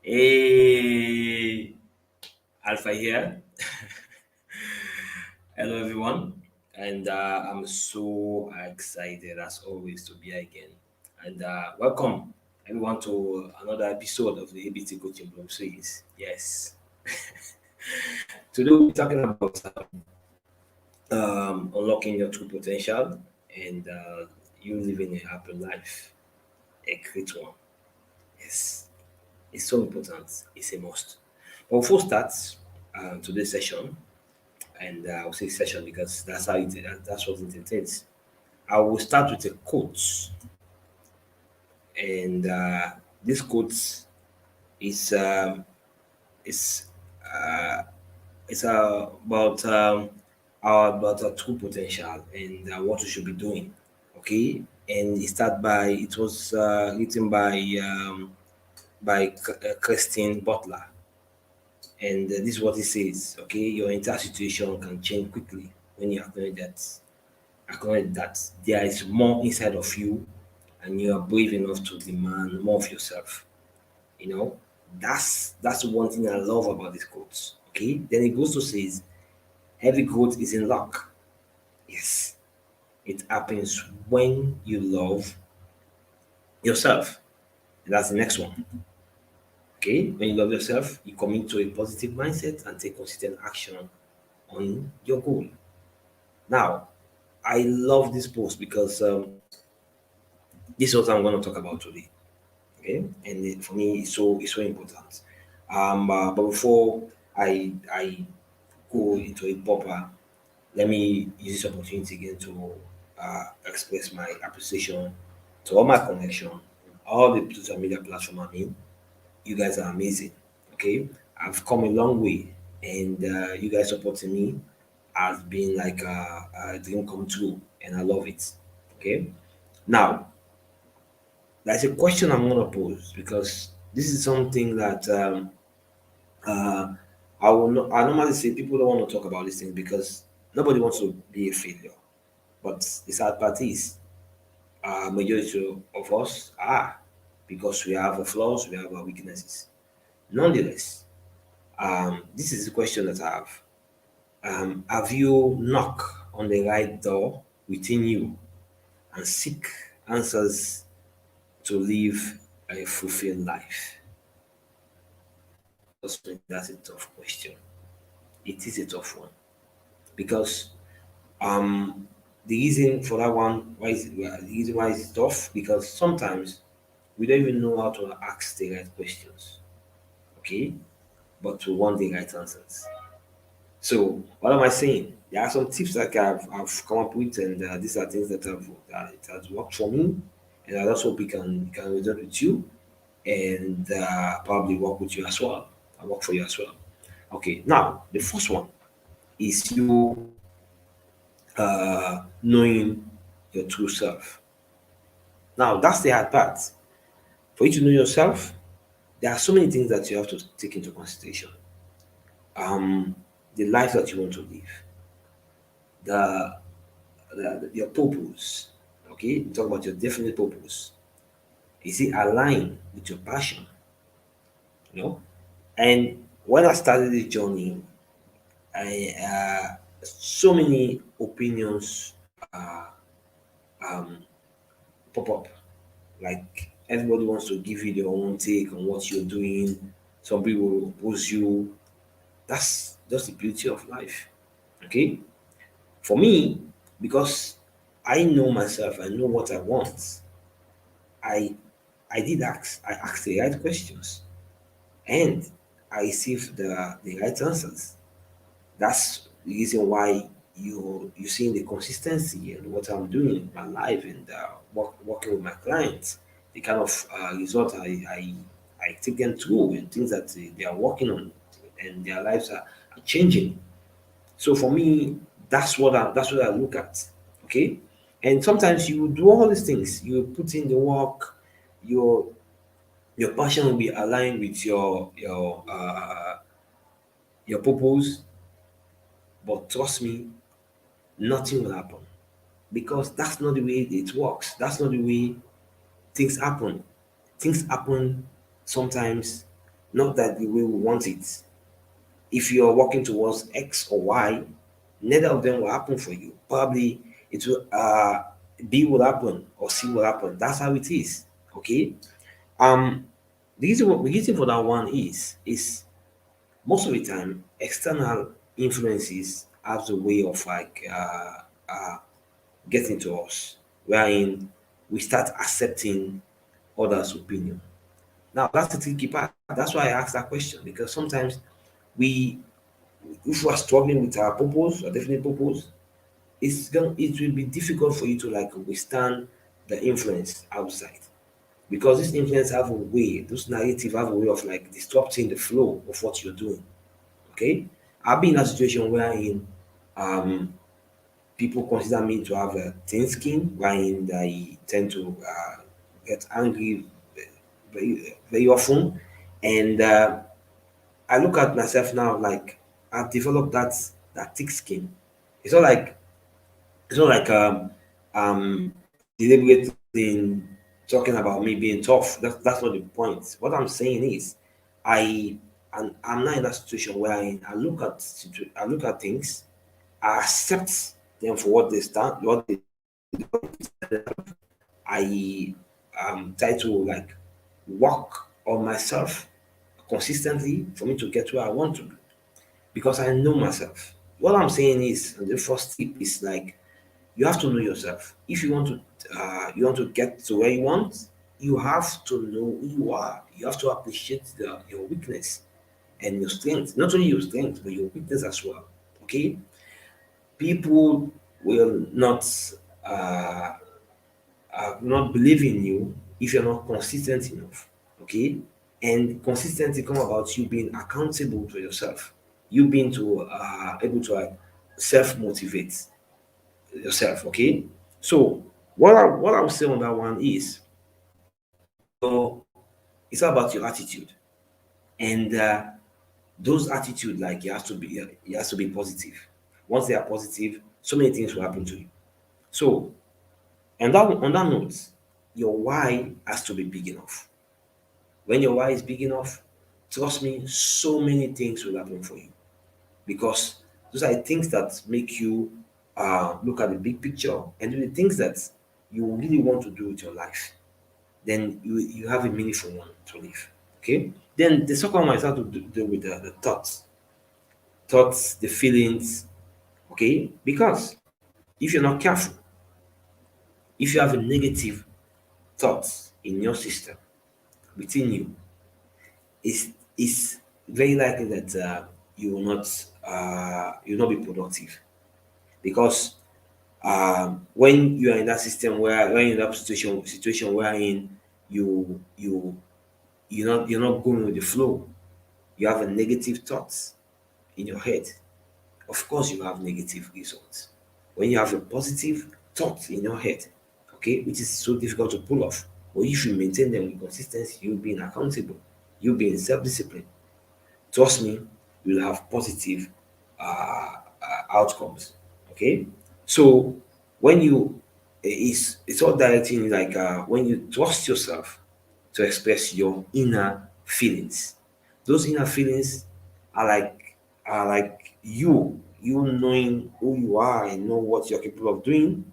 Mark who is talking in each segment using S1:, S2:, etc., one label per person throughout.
S1: Hey, Alpha here. Hello, everyone. And I'm so excited as always to be here again. And welcome everyone to another episode of the ABT Coaching Blog series. Yes. Today we'll be talking about unlocking your true potential and you living a happy life, a great one. Yes. It's so important. It's a must. But before we start today's session, and I'll say session because that's what it entails. I will start with a quote, and this quote is um, is uh, it's about our true potential and what we should be doing. Okay, and it was written by Christine Butler, and this is what it says. Okay, your entire situation can change quickly when you acknowledge that there is more inside of you and you are brave enough to demand more of yourself. You know, that's one thing I love about this quote. Okay. Then it goes to says heavy growth is in luck. Yes. It happens when you love yourself. And that's the next one. Okay. When you love yourself, you commit to a positive mindset and take consistent action on your goal. Now, I love this post because this is what I'm going to talk about today. Okay, and for me it's so important. But before I go into it proper, let me use this opportunity again to express my appreciation to all my connection, all the social media platform I'm in. You guys are amazing. Okay, I've come a long way, and you guys supporting me has been like a dream come true, and I love it. Okay, now there's a question I'm gonna pose because this is something that uh, I normally say people don't want to talk about these things because nobody wants to be a failure. But the sad part is, majority of us are because we have our flaws, we have our weaknesses. Nonetheless, this is the question that I have. Have you knocked on the right door within you and seek answers to live a fulfilled life? Trust me, that's a tough question. It is a tough one because um the reason for that one why is the reason why it's tough because sometimes we don't even know how to ask the right questions. Okay, but we want the right answers. So what am I saying? There are some tips that I've come up with, and these are things that it has worked for me, and I just hope it can result with you, and probably work with you as well. I work for you as well. Okay, now the first one is you knowing your true self. Now, that's the hard part. For you to know yourself, there are so many things that you have to take into consideration. Um, the life that you want to live, the, your purpose. Okay, talk about your definite purpose. Is it aligned with your passion? You know, and when I started this journey, I so many opinions um, pop up. Like everybody wants to give you their own take on what you're doing. Some people will oppose you. That's just the beauty of life. Okay? For me, because I know myself, I know what I want. I I asked the right questions and I received the right answers. That's the reason why you seeing the consistency and what I'm doing in my life and working with my clients, the kind of result I take them through and things that they are working on and their lives are changing. So for me, that's what I look at. Okay, and sometimes you do all these things. You put in the work. Your your passion will be aligned with your purpose. But trust me, nothing will happen because that's not the way it works. That's not the way things happen. Things happen sometimes not that the way we want it. If you're working towards X or Y, neither of them will happen for you. Probably it will B will happen or C will happen. That's how it is. Okay. Um the reason for that one is most of the time external influences have the way of getting to us, wherein we start accepting others' opinion. Now that's the tricky part. That's why I asked that question, because sometimes we, if we are struggling with our purpose, a definite purpose, it will be difficult for you to like withstand the influence outside, because this influence have a way, those narrative have a way of like disrupting the flow of what you're doing. Okay, I've been in a situation wherein um people consider me to have a thin skin, wherein I tend to get angry very often, and I look at myself now like I've developed that thick skin. It's not like it's not like deliberately talking about me being tough. That's not the point. What I'm saying is, I I'm not in that situation where I look at things, I accept them for what they stand, what they, I try to like work on myself consistently for me to get where I want to be, because I know myself. What I'm saying is, the first tip is like you have to know yourself. If you want to get to where you want, you have to know who you are. You have to appreciate your weakness and your strength. Not only your strength, but your weakness as well. Okay, people will uh, not believe in you if you're not consistent enough. Okay, and consistency come about you being accountable to yourself. You being to able to self motivate yourself. Okay, so what I would say on that one is, your it's all about your attitude, and those attitude like it has to be positive. Once they are positive, so many things will happen to you. So on that note, your why has to be big enough. When your why is big enough, trust me, so many things will happen for you, because those are the things that make you look at the big picture and do the things that you really want to do with your life. Then you have a meaningful one to live. Okay. Then the second one is how to deal with the thoughts, the feelings. Okay, because if you're not careful, if you have a negative thoughts in your system within you, it's very likely that you will not be productive, because when you are in that system where when you're in that situation wherein you you're not going with the flow, you have a negative thoughts in your head, of course you have negative results. When you have a positive thought in your head, okay, which is so difficult to pull off, but if you maintain them with consistency, you being accountable, you being self-disciplined, trust me, you'll have positive outcomes. Okay, so when you it's all directing like when you trust yourself to express your inner feelings. Those inner feelings are like you knowing who you are and know what you're capable of doing.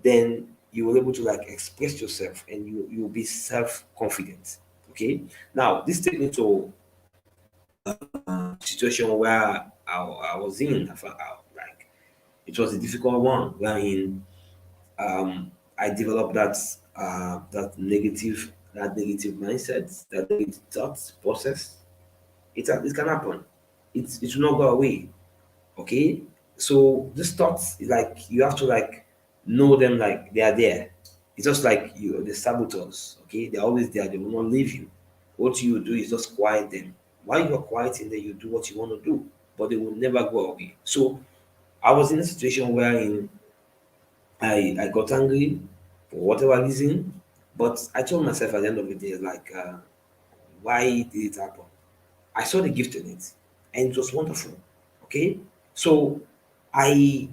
S1: Then you will able to like express yourself, and you'll be self confident. Okay, now this takes me to situation where I was in. Like it was a difficult one wherein I developed that negative mindset, that negative thoughts process. It can happen. It will not go away. Okay, so these thoughts like you have to like know them, like they are there. It's just like you the saboteurs. Okay, they're always there. They will not leave you. What you do is just quiet them. While you're quieting them, you do what you want to do, but they will never go away. So I was in a situation wherein I got angry for whatever reason, but I told myself at the end of the day, like, why did it happen? I saw the gift in it, and it was wonderful. Okay, so I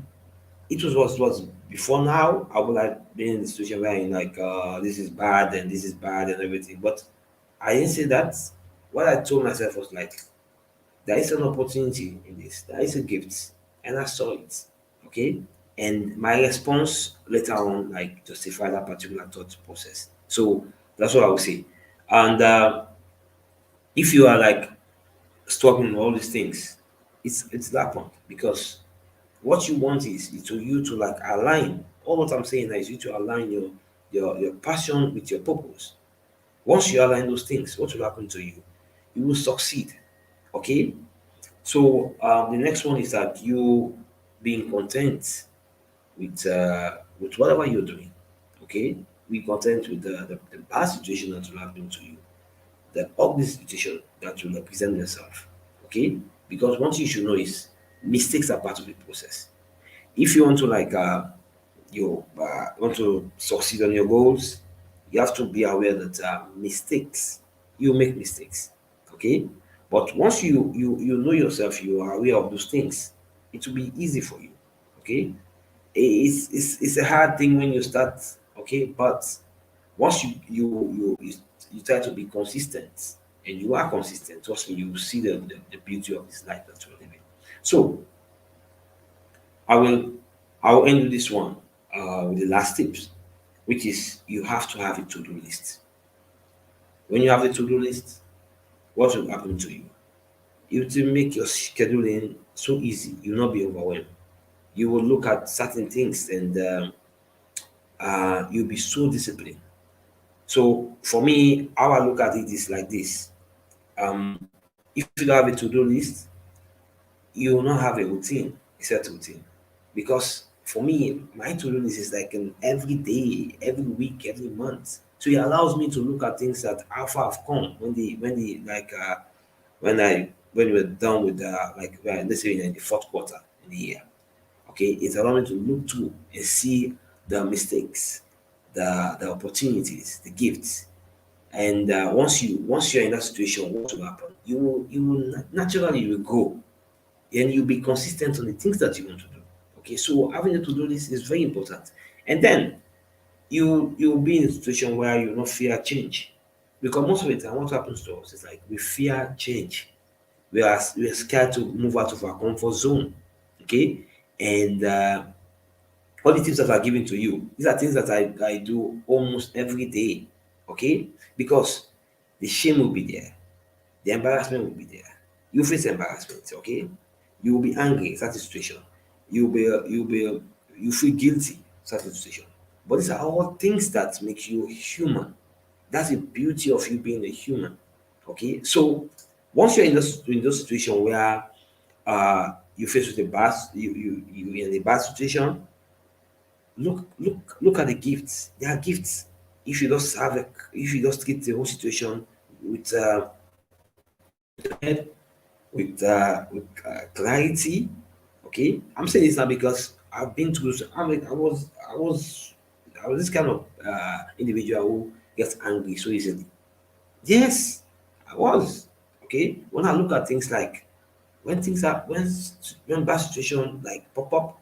S1: was before now. I would have been in the situation where I'm like, this is bad and this is bad and everything, but I didn't say that. what I told myself was like, there is an opportunity in this, there is a gift, and I saw it. Okay. And my response later on like justify that particular thought process. So that's what I would say. And if you are like struggling with all these things, it's that point because what you want is to you to like align. All what I'm saying is you to align your passion with your purpose. Once you align those things, what will happen to you? You will succeed. Okay. So the next one is that you being content with whatever you're doing. Okay, be content with the bad situation that will happen to you, the ugly situation that will present yourself. Okay, because one thing you should know is mistakes are part of the process. If you want to like you want to succeed on your goals, you have to be aware that mistakes, you make mistakes. Okay, but once you know yourself, you are aware of those things, it will be easy for you. Okay, it's a hard thing when you start. Okay, but once you try to be consistent, and you are consistent, trust me, you will see the beauty of this life that you're living. So I will I will end with this one, with the last tips, which is you have to have a to-do list. When you have a to-do list, what will happen to you? It will make your scheduling so easy. You'll not be overwhelmed. You will look at certain things, and you'll be so disciplined. So for me, how I look at it is like this. If you don't have a to-do list, you will not have a routine, a set routine. Because for me, my to-do list is like an every day, every week, every month. So it allows me to look at things that how far I've come when the like when we're done with like let's say in the fourth quarter in the year. Okay, it allows me to look through and see the mistakes, the opportunities, the gifts. And once you're in that situation, what will happen? You will naturally you will grow, and you'll be consistent on the things that you want to do. Okay, so having a to-do list is very important. And then you'll be in a situation where you will not fear change. Because most of the time what happens to us is like we fear change. We are scared to move out of our comfort zone. Okay. And all the tips that are given to you, these are things that I do almost every day. Okay, because the shame will be there, the embarrassment will be there. You face embarrassment, okay? You will be angry at that situation. You feel guilty at that situation. But these are all things that make you human. That's the beauty of you being a human. Okay. So once you're in those situation where you face with a bad you in a bad situation, look at the gifts. There are gifts. If you just treat the whole situation with clarity. Okay, I'm saying this now because I've been through. I was this kind of individual who gets angry so easily. Yes, I was. Okay, when I look at things like when things are when bad situation like pop up,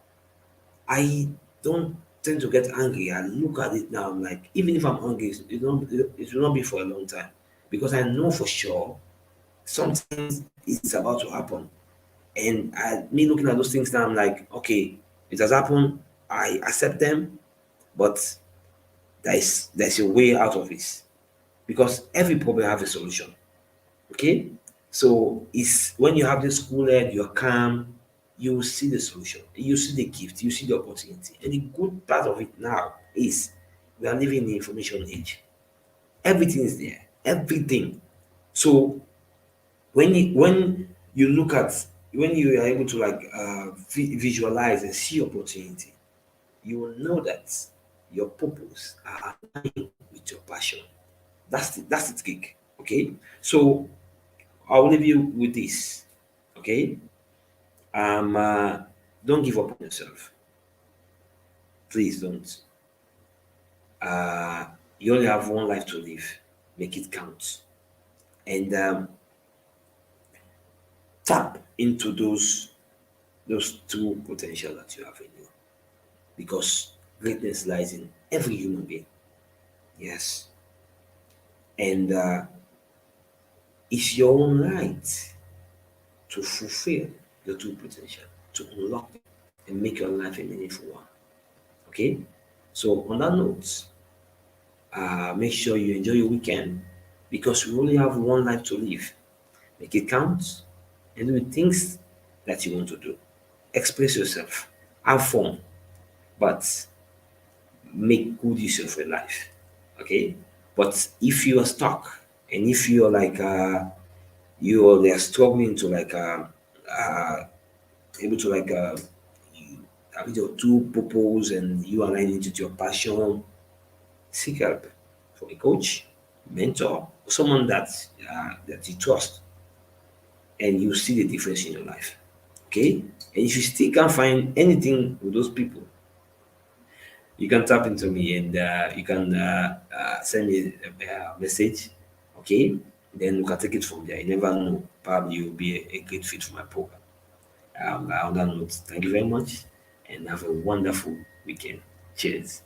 S1: I don't tend to get angry. I look at it now. I'm like, even if I'm angry, it will not be for a long time because I know for sure something is about to happen. And me looking at those things now, I'm like, okay, it has happened. I accept them, but there's a way out of this because every problem has a solution. Okay, so it's when you have this cool head, you're calm, you will see the solution, you see the gift, you see the opportunity. And the good part of it now is we are living in the information age. Everything is there, everything. So when you look at when you are able to like visualize and see opportunity, you will know that your purpose are aligned with your passion. That's the trick. Okay, so I'll leave you with this. Okay, don't give up on yourself. Please don't. uh you only have one life to live. Make it count. And tap into those two potential that you have in you, because greatness lies in every human being. Yes. And It's your own right to fulfill your true potential, to unlock it, and make your life a meaningful one. Okay? So, on that note, make sure you enjoy your weekend because you only have one life to live. Make it count and do the things that you want to do. Express yourself, have fun, but make good use of your life. Okay? But if you are stuck and if you're like you're struggling to uh able to you have your true purpose and you align it with your passion, seek help from a coach, mentor, someone that you trust, and you see the difference in your life. Okay, and if you still can't find anything with those people, you can tap into me and you can send me a message. Okay, then we can take it from there. You never know, probably you'll be a great fit for my program. On that note, thank you very much and have a wonderful weekend. Cheers.